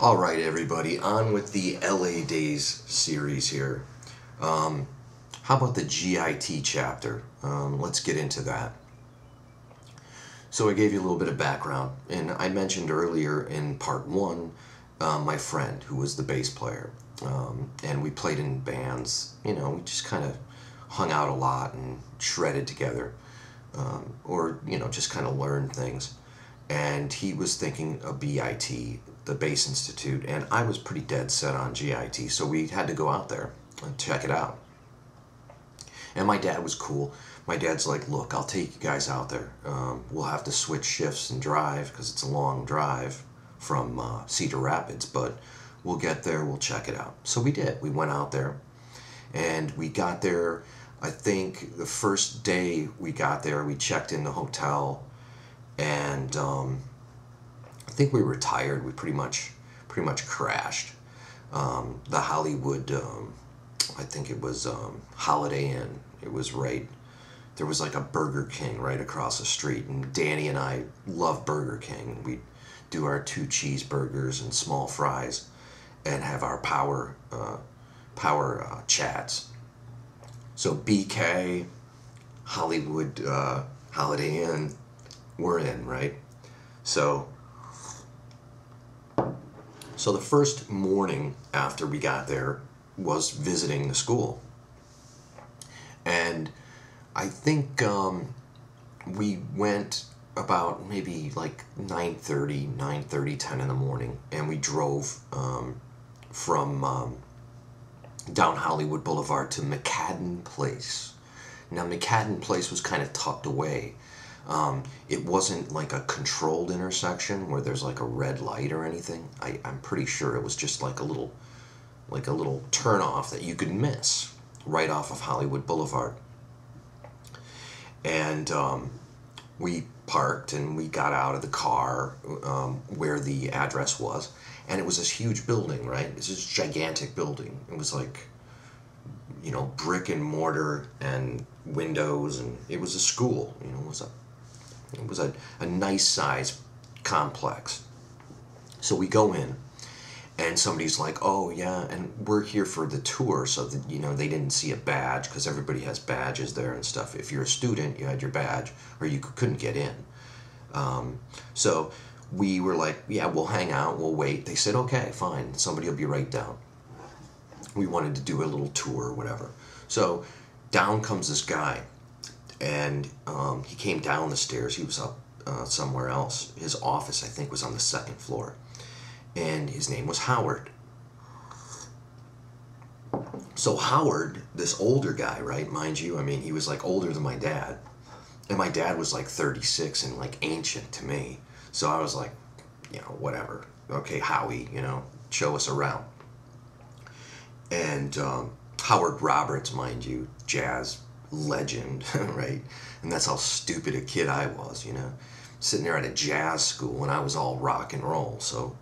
All right, everybody, on with the LA Dayz series here. How about the GIT chapter? Let's get into that. So I gave you a little bit of background, and I mentioned earlier in part one my friend who was the bass player, and we played in bands. You know, we just kind of hung out a lot and shredded together, or just kind of learned things. And he was thinking of BIT, the Bass Institute, and I was pretty dead set on GIT, so we had to go out there and check it out. And my dad was cool. My dad's like, look, I'll take you guys out there. We'll have to switch shifts and drive because it's a long drive from Cedar Rapids, but we'll get there, we'll check it out. So we did. We went out there, and we got there. I think the first day we got there, we checked in the hotel, and I think we were tired. We pretty much crashed. The Hollywood, I think it was Holiday Inn. It was right. There was like a Burger King right across the street, and Danny and I love Burger King. We'd do our 2 cheeseburgers and small fries, and have our power chats. So BK, Hollywood, Holiday Inn, we're in, right? So the first morning after we got there was visiting the school. And I think we went about maybe like 9:30, 10 in the morning, and we drove from down Hollywood Boulevard to McCadden Place. Now, McCadden Place was kind of tucked away. It wasn't like a controlled intersection where there's like a red light or anything. I'm pretty sure it was just like a little turnoff that you could miss right off of Hollywood Boulevard. And we parked and we got out of the car where the address was, and it was this huge building, right? This is gigantic building. It was like, brick and mortar and windows, and it was a school. It was a nice size complex. So we go in, and somebody's like, oh yeah, and we're here for the tour, so that they didn't see a badge, because everybody has badges there and stuff. If you're a student, you had your badge, or you couldn't get in. So we were like, yeah, we'll hang out, we'll wait. They said, okay, fine, somebody will be right down. We wanted to do a little tour or whatever. So down comes this guy, and he came down the stairs. He was up somewhere else. His office, I think, was on the 2nd floor. And his name was Howard. So Howard, this older guy, right, mind you, I mean, he was like older than my dad. And my dad was like 36 and like ancient to me. So I was like, whatever. Okay, Howie, show us around. And Howard Roberts, mind you, jazz legend, right? And that's how stupid a kid I was, sitting there at a jazz school, and I was all rock and roll. So,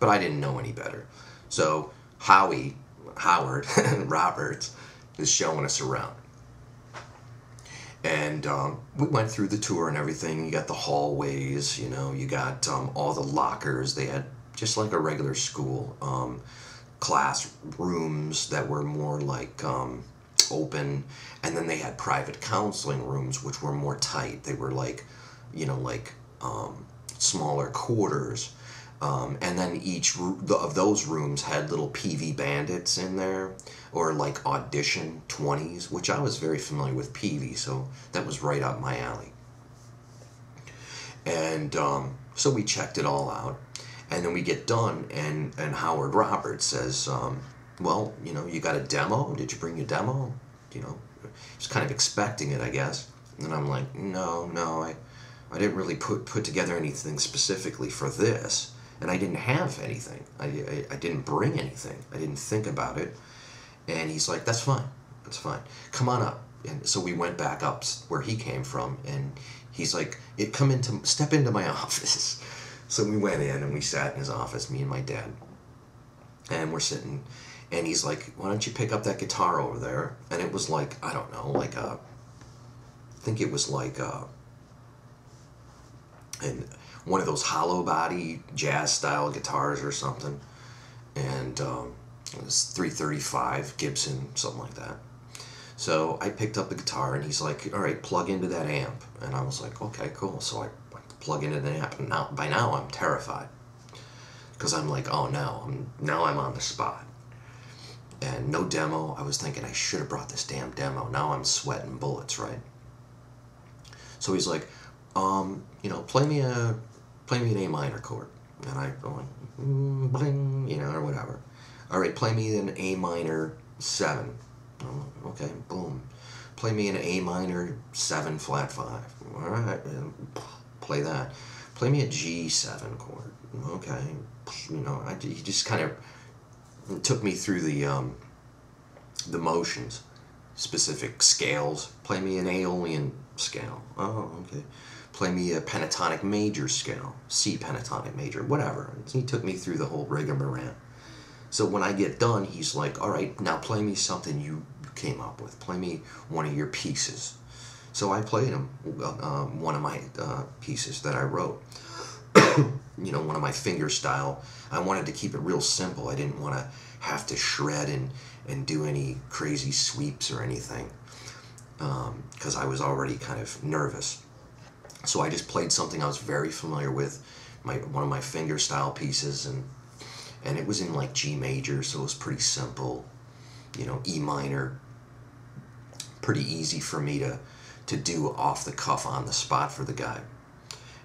but I didn't know any better. So Howard Roberts is showing us around. And we went through the tour and everything. You got the hallways, you got all the lockers. They had, just like a regular school, classrooms that were more like open. And then they had private counseling rooms, which were more tight. They were like, smaller quarters. And then each of those rooms had little PV bandits in there, or like audition 20s, which I was very familiar with PV, so that was right up my alley. And so we checked it all out, and then we get done, and Howard Roberts says, well, you got a demo? Did you bring your demo? He's kind of expecting it, I guess. And I'm like, no, I didn't really put together anything specifically for this. And I didn't have anything. I didn't bring anything. I didn't think about it. And he's like, that's fine. Come on up. And so we went back up where he came from, and he's like, step into my office. So we went in and we sat in his office, me and my dad. And we're sitting, and he's like, why don't you pick up that guitar over there? And it was like, I don't know, I think it was like and one of those hollow body jazz style guitars or something, and it was 335 Gibson, something like that. So I picked up the guitar, and he's like, all right, plug into that amp. And I was like, okay, cool. So I plug into the amp, and by now I'm terrified, because I'm like, oh no, now I'm on the spot. And no demo. I was thinking I should have brought this damn demo. Now I'm sweating bullets, right? So he's like, you know, play me an A minor chord. And I go like, bling, you know, or whatever. All right, play me an A minor 7. Okay, boom. Play me an A minor 7 flat 5. All right, play that. Play me a G7 chord. Okay, you know, he just kind of took me through the motions, specific scales. Play me an Aeolian scale. Oh, okay. Play me a pentatonic major scale, C pentatonic major, whatever. He took me through the whole rigmarole. So when I get done, he's like, all right, now play me something you came up with. Play me one of your pieces. So I played him one of my pieces that I wrote. You know, one of my finger style. I wanted to keep it real simple. I didn't want to have to shred and do any crazy sweeps or anything, because I was already kind of nervous. So I just played something I was very familiar with, one of my finger style pieces, and it was in like G major, so it was pretty simple, you know, E minor, pretty easy for me to do off the cuff on the spot for the guy.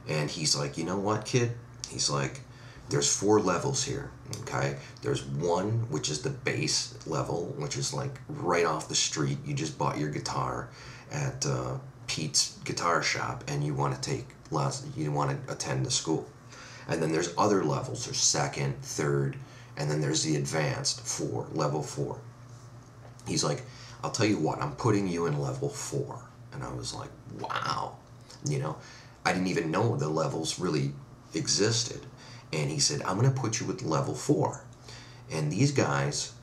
And he's like, you know what, kid? He's like, there's 4 levels here, okay? There's 1, which is the bass level, which is like right off the street. You just bought your guitar at Pete's guitar shop, and you want to attend the school. And then there's other levels. There's 2nd, 3rd, and then there's the advanced 4, level 4. He's like, I'll tell you what, I'm putting you in level 4. And I was like, wow. You know, I didn't even know the levels really existed. And he said, I'm going to put you at level 4. And these guys,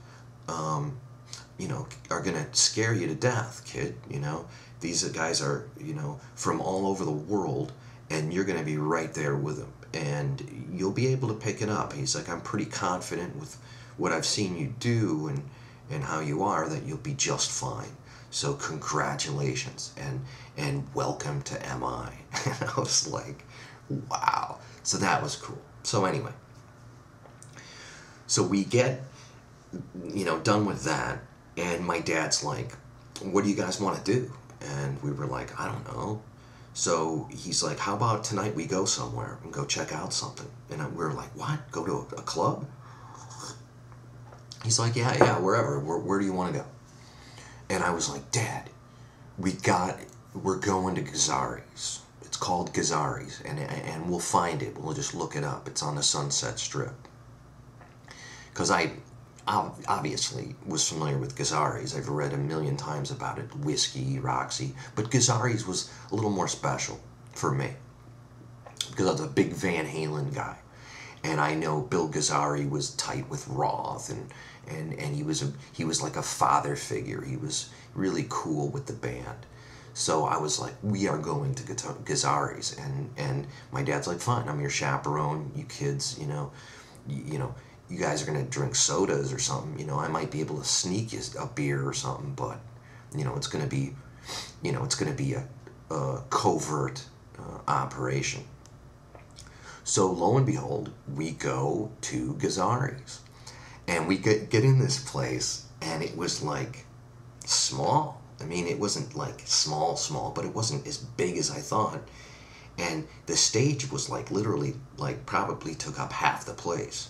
you know, are going to scare you to death, kid. You know, these guys are, you know, from all over the world, and you're going to be right there with them. And you'll be able to pick it up. He's like, I'm pretty confident with what I've seen you do and how you are, that you'll be just fine. So congratulations and welcome to MI. And I was like, wow. So that was cool. So anyway, so we get, you know, done with that, and my dad's like, what do you guys want to do? And we were like, I don't know. So he's like, how about tonight we go somewhere and go check out something? And we were like, what? Go to a club? He's like, yeah, wherever. Where do you want to go? And I was like, Dad, we're going to Gazzari's. It's called Gazzari's, and we'll find it. We'll just look it up. It's on the Sunset Strip. Because I obviously was familiar with Gazzari's. I've read a million times about it. Whiskey, Roxy. But Gazzari's was a little more special for me, because I was a big Van Halen guy. And I know Bill Gazzari was tight with Roth, and he was like a father figure. He was really cool with the band. So I was like, we are going to Gazzari's, and my dad's like, fine, I'm your chaperone. You kids, you know, you guys are gonna drink sodas or something. You know, I might be able to sneak you a beer or something, but you know, it's gonna be a covert operation. So lo and behold, we go to Gazzari's, and we get in this place, and it was like small. I mean, it wasn't like small, but it wasn't as big as I thought. And the stage was like literally, like probably took up half the place.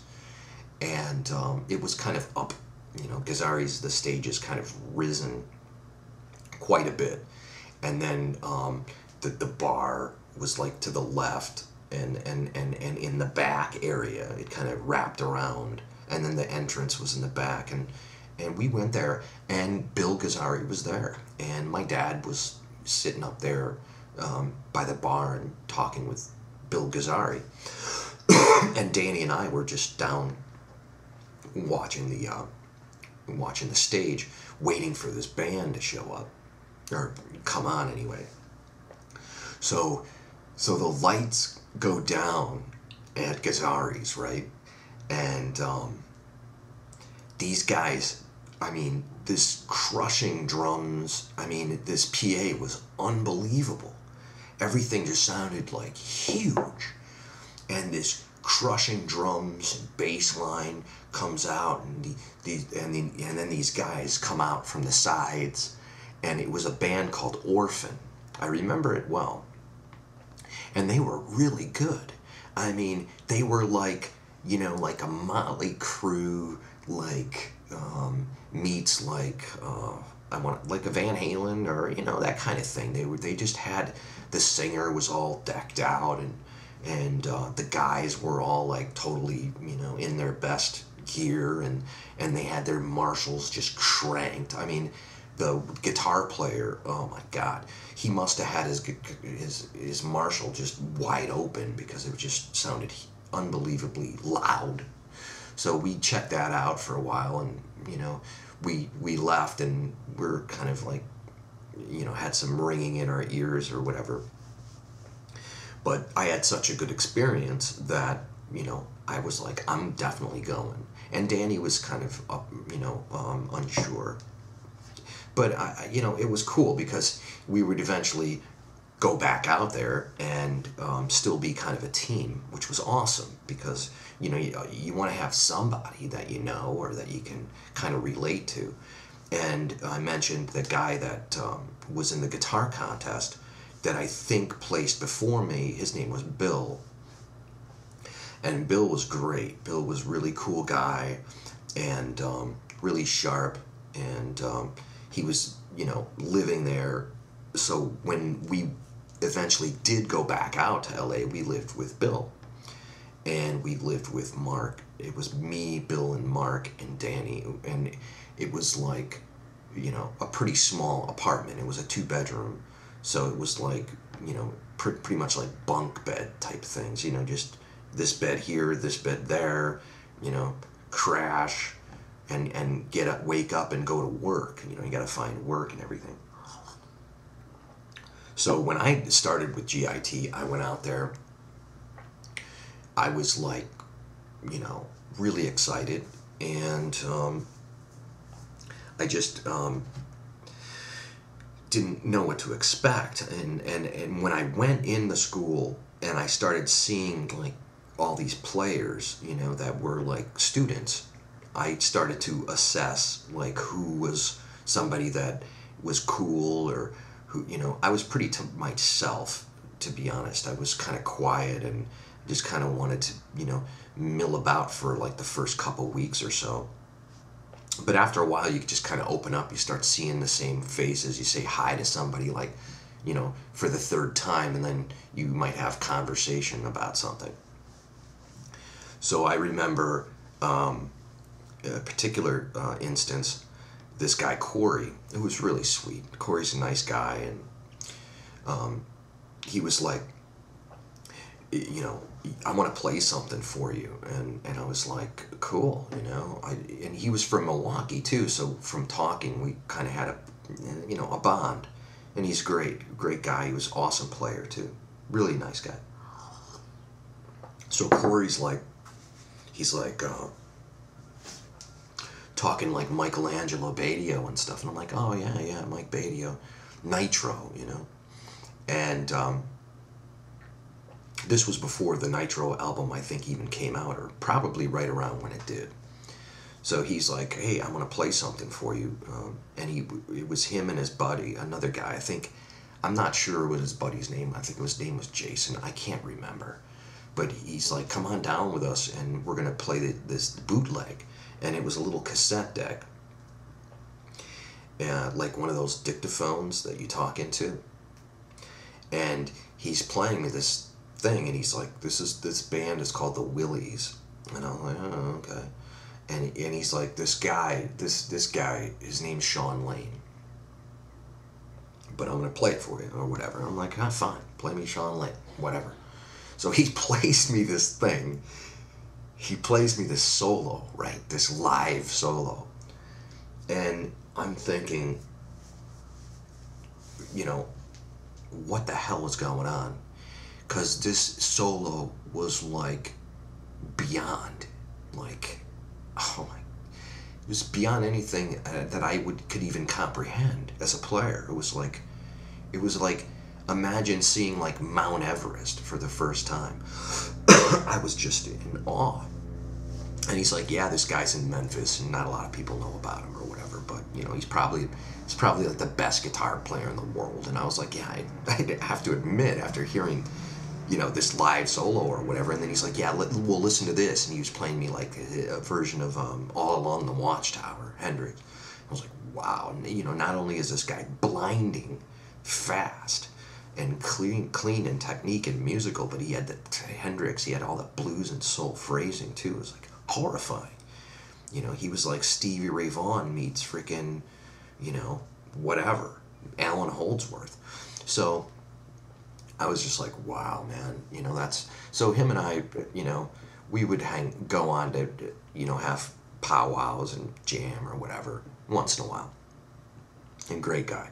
And it was kind of up, you know, Gazzari's, the stage is kind of risen quite a bit. And then the bar was like to the left, and in the back area, it kind of wrapped around. And then the entrance was in the back, and we went there, and Bill Gazzari was there, and my dad was sitting up there by the bar and talking with Bill Gazzari, and Danny and I were just down watching the stage, waiting for this band to show up, or come on anyway. So the lights go down at Gazzari's, right? And these guys, I mean, this crushing drums, I mean, this PA was unbelievable. Everything just sounded like huge. And this crushing drums and bass line comes out, and then these guys come out from the sides, and it was a band called Orphan. I remember it well. And they were really good. I mean, they were like, you know, like a Motley Crue, like meets like like a Van Halen, or you know, that kind of thing. They just had, the singer was all decked out, and the guys were all like totally, you know, in their best gear, and they had their Marshalls just cranked. I mean, the guitar player, oh my God, he must have had his Marshall just wide open because it just sounded unbelievably loud. So we checked that out for a while, and you know, we left, and we're kind of like, you know, had some ringing in our ears or whatever. But I had such a good experience that, you know, I was like, I'm definitely going. And Danny was kind of up, you know, unsure. But you know, it was cool because we would eventually go back out there and still be kind of a team, which was awesome because, you know, you want to have somebody that you know or that you can kind of relate to. And I mentioned the guy that was in the guitar contest that I think placed before me. His name was Bill. And Bill was great. Bill was a really cool guy and really sharp. And he was, you know, living there. So when we eventually did go back out to LA, we lived with Bill. And we lived with Mark. It was me, Bill, and Mark, and Danny. And it was like, you know, a pretty small apartment. It was a 2-bedroom. So it was like, you know, pretty much like bunk bed type things. You know, just this bed here, this bed there, you know, crash, and get up, wake up and go to work. You know, you got to find work and everything. So when I started with GIT, I went out there. I was like, you know, really excited, and I just didn't know what to expect. And when I went in the school and I started seeing like all these players, you know, that were like students, I started to assess like who was somebody that was cool, or who, you know, I was pretty to myself, to be honest. I was kind of quiet and just kind of wanted to, you know, mill about for like the first couple weeks or so. But after a while, you just kind of open up. You start seeing the same faces. You say hi to somebody like, you know, for the 3rd time, and then you might have conversation about something. So I remember a particular instance, this guy Corey, who was really sweet. Corey's a nice guy, and he was like, you know, I want to play something for you. And I was like, cool, you know. And he was from Milwaukee too, so from talking, we kind of had a, you know, a bond. And he's great guy. He was an awesome player too. Really nice guy. So Corey's like, he's like talking like Michelangelo Badio and stuff. And I'm like, oh yeah, Mike Badio. Nitro, you know. And this was before the Nitro album, I think, even came out, or probably right around when it did. So he's like, hey, I'm going to play something for you. And it was him and his buddy, another guy. I think, I'm not sure what his buddy's name. I think his name was Jason. I can't remember. But he's like, come on down with us, and we're going to play this bootleg. And it was a little cassette deck. Like one of those dictaphones that you talk into. And he's playing me this thing, and he's like, this band is called the Willies. And I'm like, oh, okay. And he's like, this guy, his name's Sean Lane. But I'm going to play it for you, or whatever. And I'm like, ah, fine, play me Sean Lane, whatever. So he plays me this thing. He plays me this solo, right? This live solo. And I'm thinking, you know, what the hell is going on? because this solo was like beyond, like, oh my, it was beyond anything that I could even comprehend as a player. It was like imagine seeing like Mount Everest for the first time. I was just in awe. And he's like, yeah, this guy's in Memphis, and not a lot of people know about him or whatever, but you know, he's probably like the best guitar player in the world. And I was like, yeah, I have to admit, after hearing, you know, this live solo or whatever, and then he's like, yeah, we'll listen to this, and he was playing me like a version of All Along the Watchtower, Hendrix. I was like, wow, you know, not only is this guy blinding fast and clean in technique and musical, but he had the Hendrix, he had all the blues and soul phrasing too. It was like horrifying. You know, he was like Stevie Ray Vaughan meets freaking, you know, whatever, Alan Holdsworth. So I was just like, wow, man, you know, that's, so him and I, you know, we would go on to, you know, have powwows and jam or whatever once in a while. And great guy,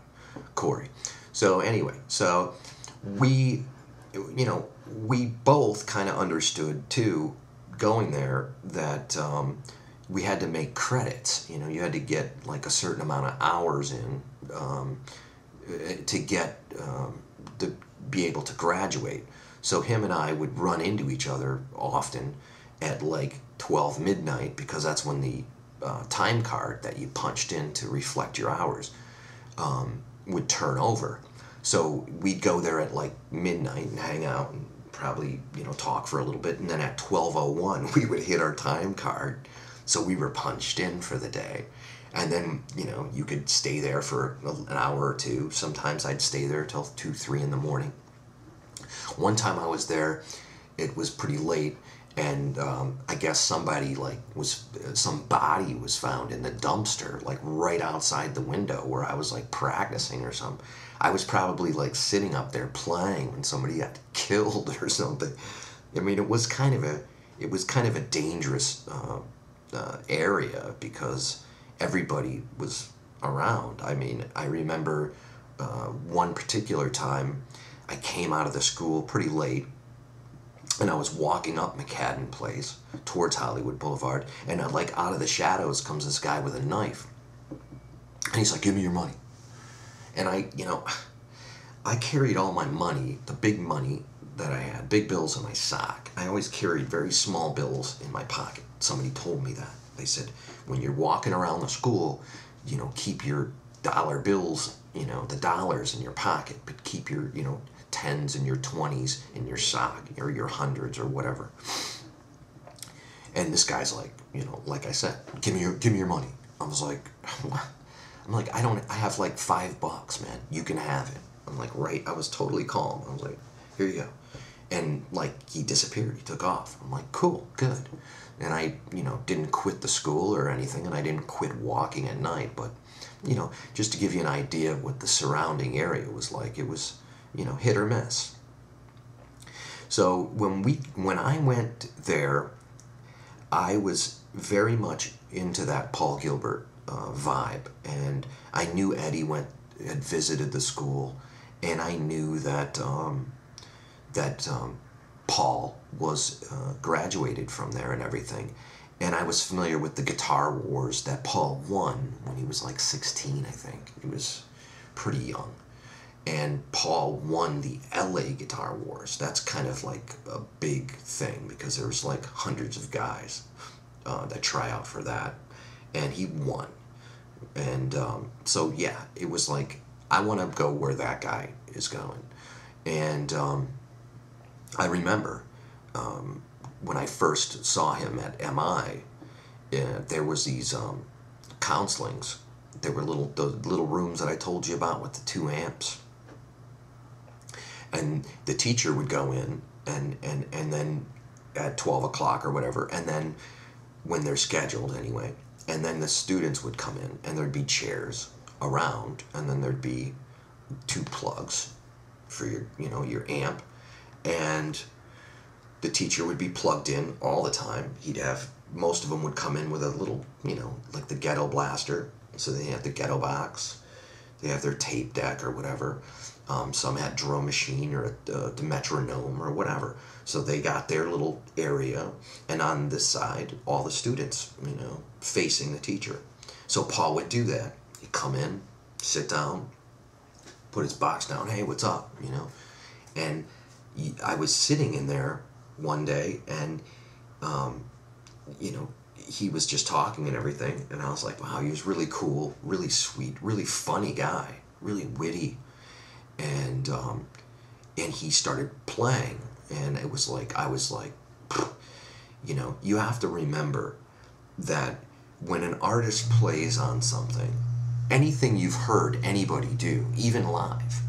Corey. So anyway, so we, you know, we both kind of understood too, going there, that we had to make credits. You know, you had to get like a certain amount of hours in to get to be able to graduate. So him and I would run into each other often at like 12 midnight, because that's when the time card that you punched in to reflect your hours would turn over. So we'd go there at like midnight and hang out and probably, you know, talk for a little bit, and then at 12:01 we would hit our time card, so we were punched in for the day. And then, you know, you could stay there for an hour or two. Sometimes I'd stay there till 2, 3 in the morning. One time I was there, it was pretty late, and I guess some body was found in the dumpster, like right outside the window where I was like practicing or something. I was probably like sitting up there playing when somebody got killed or something. I mean, it was kind of a dangerous area, because everybody was around. I mean, I remember one particular time I came out of the school pretty late, and I was walking up McCadden Place towards Hollywood Boulevard, and like out of the shadows comes this guy with a knife, and he's like, give me your money. And I, you know, I carried all my money, the big money that I had, big bills in my sock. I always carried very small bills in my pocket. Somebody told me that. They said, when you're walking around the school, you know, keep your dollar bills, you know, the dollars in your pocket, but keep your, you know, 10s and your 20s in your sock, or your 100s or whatever. And this guy's like, you know, like I said, give me your money. I was like, what? I'm like, I have like $5, man. You can have it. I'm like, right. I was totally calm. I was like, here you go. And like, he disappeared. He took off. I'm like, cool, good. And I, you know, didn't quit the school or anything, and I didn't quit walking at night. But, you know, just to give you an idea of what the surrounding area was like, it was, you know, hit or miss. So when I went there, I was very much into that Paul Gilbert vibe, and I knew Eddie had visited the school, and I knew that Paul was graduated from there and everything, and I was familiar with the Guitar Wars that Paul won when he was like 16, I think. He was pretty young, and Paul won the LA Guitar Wars. That's kind of like a big thing, because there was like hundreds of guys that try out for that, and he won. And so yeah, it was like, I want to go where that guy is going. And I remember when I first saw him at MI, there was these counselings. There were the little rooms that I told you about with the 2 amps. And the teacher would go in, and then at 12 o'clock or whatever, and then when they're scheduled anyway, and then the students would come in, and there'd be chairs around, and then there'd be 2 plugs for your, you know, your amp, and the teacher would be plugged in all the time. He'd have, most of them would come in with a little, you know, like the ghetto blaster, so they have the ghetto box, they have their tape deck or whatever, Some had drum machine or the metronome or whatever. So they got their little area, and on this side, all the students, you know, facing the teacher. So Paul would do that. He'd come in, sit down, put his box down. Hey, what's up? You know, and I was sitting in there one day, and you know, he was just talking and everything, and I was like, wow, he was really cool, really sweet, really funny guy, really witty, and he started playing, and it was like, I was like, you know, you have to remember that when an artist plays on something, anything you've heard anybody do, even live,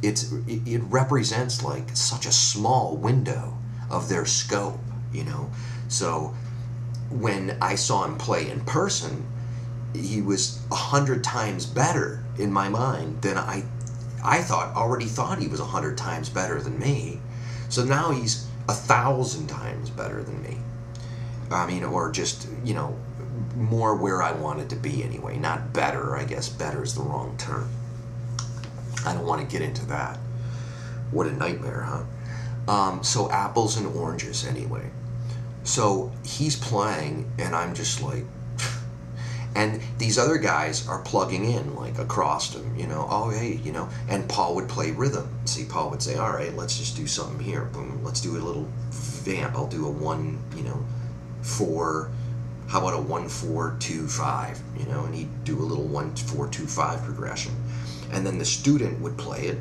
it represents like such a small window of their scope, you know. So when I saw him play in person, he was 100 times better in my mind than I already thought he was 100 times better than me. So now he's 1,000 times better than me. I mean, or just, you know, more where I wanted to be anyway. Not better, I guess. Better is the wrong term. I don't want to get into that. What a nightmare, huh? So apples and oranges anyway. So he's playing, and I'm just like, and these other guys are plugging in like across him, you know. Oh, hey, you know. And Paul would play rhythm. See, Paul would say, all right, let's just do something here. Boom, let's do a little vamp. I'll do a 1, you know, 4. How about a 1 4 2 5? You know, and he'd do a little 1 4 2 5 progression, and then the student would play it,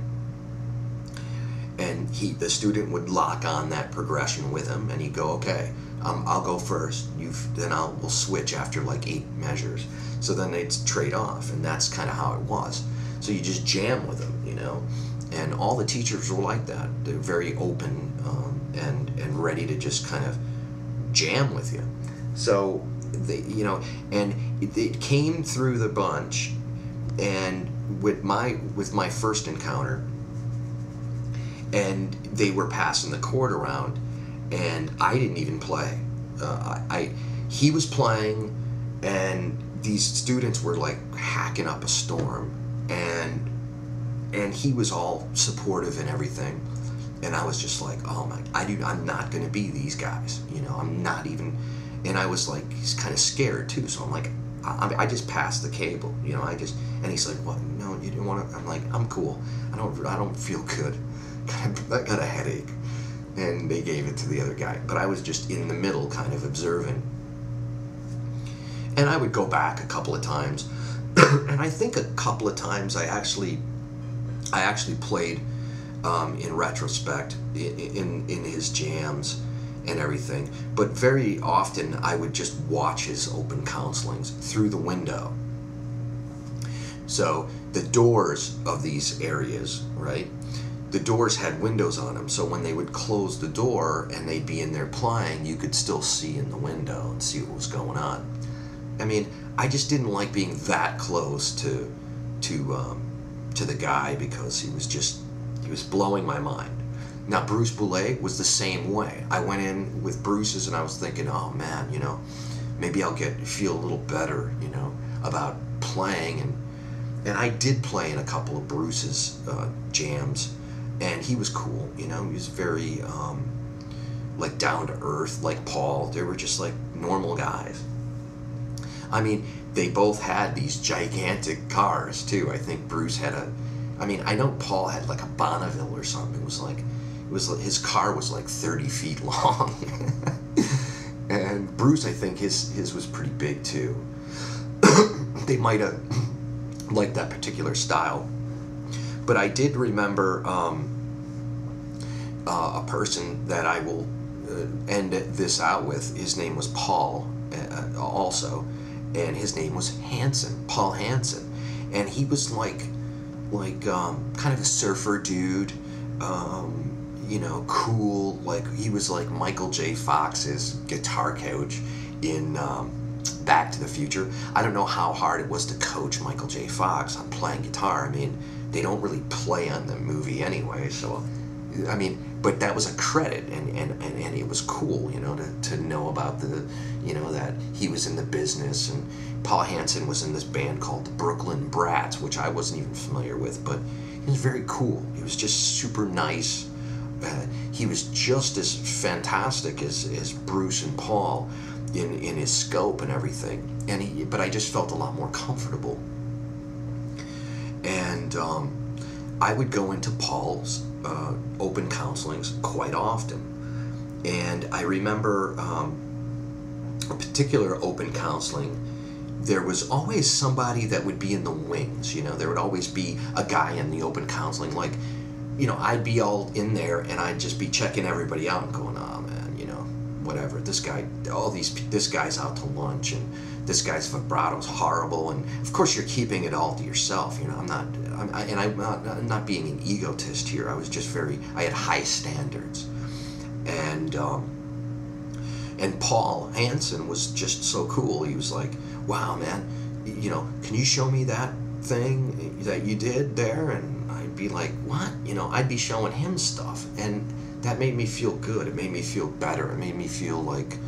and the student would lock on that progression with him, and he'd go, okay, I'll go first. Then we'll switch after like 8 measures. So then they'd trade off, and that's kind of how it was. So you just jam with them, you know, and all the teachers were like that. They're very open and ready to just kind of jam with you. So they, you know, and it came through the bunch, and with my first encounter, and they were passing the chord around, and I didn't even play. He was playing, and these students were like hacking up a storm, and he was all supportive and everything, and I was just like, oh my, I'm not gonna be these guys, you know, I'm not even. And I was like, he's kind of scared too, so I'm like, I just passed the cable, you know, and he's like, what, no, you didn't want to, I'm like, I'm cool, I don't feel good, I got a headache. And they gave it to the other guy, but I was just in the middle kind of observing. And I would go back a couple of times, and I think a couple of times I actually played in retrospect in his jams and everything, but very often I would just watch his open counselings through the window. So the doors of these areas, right, the doors had windows on them, so when they would close the door and they'd be in there playing, you could still see in the window and see what was going on. I mean, I just didn't like being that close to the guy, because he was blowing my mind. Now, Bruce Boulez was the same way. I went in with Bruce's, and I was thinking, oh man, you know, maybe I'll feel a little better, you know, about playing. And I did play in a couple of Bruce's jams, and he was cool, you know. He was very like down to earth, like Paul. They were just like normal guys. I mean, they both had these gigantic cars too. I think Bruce had I know Paul had like a Bonneville or something. It was his car was like 30 feet long. And Bruce, I think his was pretty big too. They might have liked that particular style. But I did remember a person that I will end this out with. His name was Paul also, and his name was Hansen, Paul Hansen, and he was like kind of a surfer dude, you know, cool. Like he was like Michael J. Fox's guitar coach in Back to the Future. I don't know how hard it was to coach Michael J. Fox on playing guitar. I mean, they don't really play on the movie anyway, so I mean, but that was a credit, and it was cool, you know, to know about the, you know, that he was in the business. And Paul Hansen was in this band called the Brooklyn Brats, which I wasn't even familiar with, but He was very cool. He was just super nice. He was just as fantastic as Bruce and Paul in his scope and everything. But I just felt a lot more comfortable. And I would go into Paul's open counselings quite often. And I remember a particular open counseling, there was always somebody that would be in the wings. There would always be a guy in the open counseling. Like, I'd be all in there and I'd just be checking everybody out and going, oh man, whatever. This guy's out to lunch, and this guy's vibrato's horrible. And of course you're keeping it all to yourself. I'm not being an egotist here. I was just I had high standards. And Paul Hansen was just so cool. He was like, wow, man, can you show me that thing that you did there? And I'd be like, what? I'd be showing him stuff. And that made me feel good. It made me feel better. It made me feel like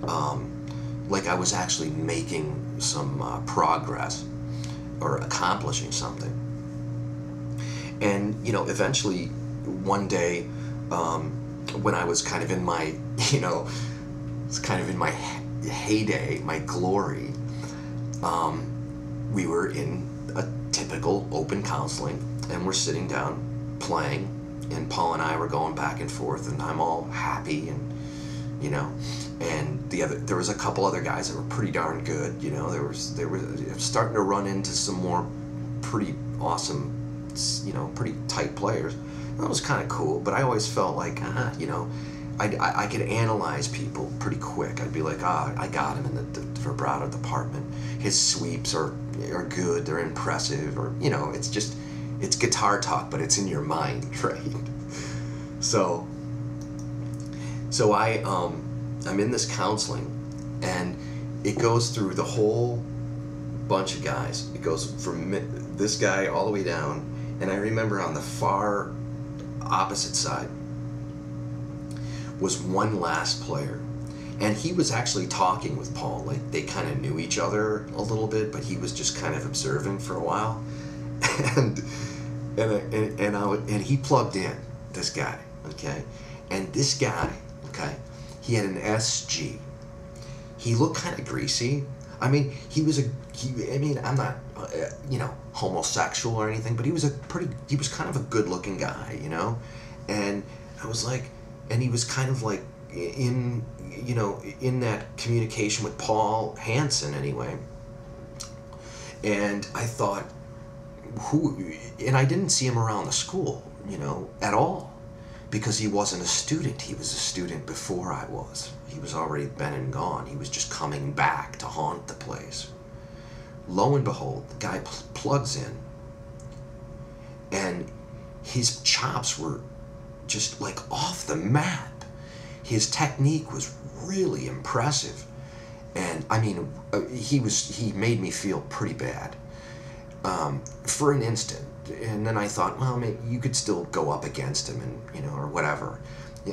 I was actually making some progress or accomplishing something. And, eventually one day, when I was kind of in my, it's kind of in my heyday, my glory, we were in a typical open counseling, and we're sitting down playing, and Paul and I were going back and forth, and I'm all happy, and and there was a couple other guys that were pretty darn good. They were starting to run into some more pretty awesome, pretty tight players. That was kind of cool, but I always felt like, I could analyze people pretty quick. I'd be like, I got him in the vibrato department. His sweeps are good, they're impressive, or, it's guitar talk, but it's in your mind, right? So I'm in this counseling, and it goes through the whole bunch of guys. It goes from this guy all the way down, and I remember on the far opposite side was one last player, and he was actually talking with Paul. Like, they kind of knew each other a little bit, but he was just kind of observing for a while. And he plugged in, this guy, okay? And this guy, okay, he had an SG. He looked kind of greasy. I mean, I'm not, homosexual or anything, but he was kind of a good-looking guy, And I was like, and he was kind of like in that communication with Paul Hansen anyway. And I thought, and I didn't see him around the school, at all, because he wasn't a student. He was a student before I was. He was already been and gone. He was just coming back to haunt the place. Lo and behold, the guy plugs in, and his chops were just like off the map. His technique was really impressive, and I mean, he made me feel pretty bad for an instant. And then I thought, well, maybe you could still go up against him, and or whatever.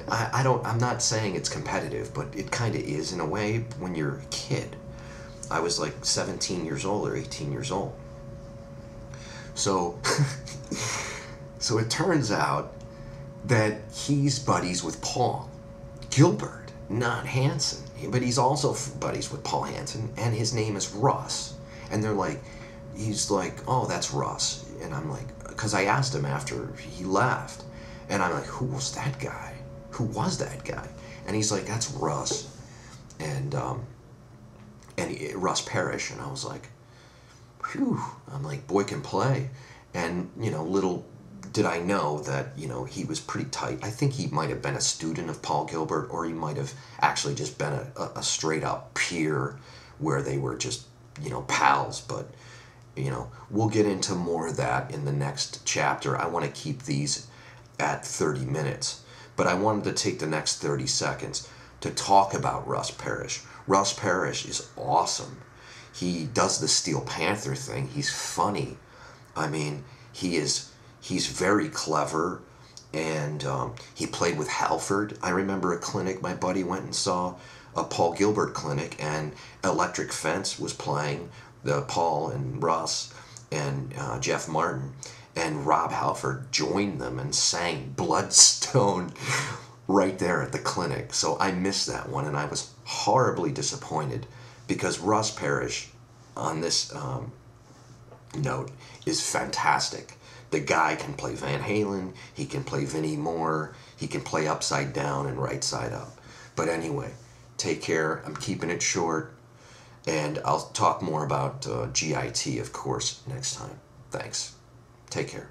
I'm not saying it's competitive, but it kind of is in a way when you're a kid. I was like 17 years old or 18 years old. So it turns out that he's buddies with Paul Gilbert, not Hansen. But he's also buddies with Paul Hansen, and his name is Russ. And he's like, oh, that's Russ. And I'm like, because I asked him after he left, and I'm like, who was that guy? Who was that guy? And he's like, that's Russ. And Russ Parrish. And I was like, whew. I'm like, boy can play. And, little did I know that, he was pretty tight. I think he might have been a student of Paul Gilbert, or he might have actually just been a straight up peer where they were just, pals. But, we'll get into more of that in the next chapter. I want to keep these at 30 minutes. But I wanted to take the next 30 seconds to talk about Russ Parrish. Russ Parrish is awesome. He does the Steel Panther thing. He's funny. I mean, he's very clever, and he played with Halford. I remember a clinic, my buddy went and saw a Paul Gilbert clinic, and Electric Fence was playing, the Paul and Russ and Jeff Martin, And Rob Halford joined them and sang Bloodstone right there at the clinic. So I missed that one, and I was horribly disappointed because Russ Parrish on this note is fantastic. The guy can play Van Halen, he can play Vinnie Moore, he can play Upside Down and Right Side Up. But anyway, take care. I'm keeping it short, and I'll talk more about GIT, of course, next time. Thanks. Take care.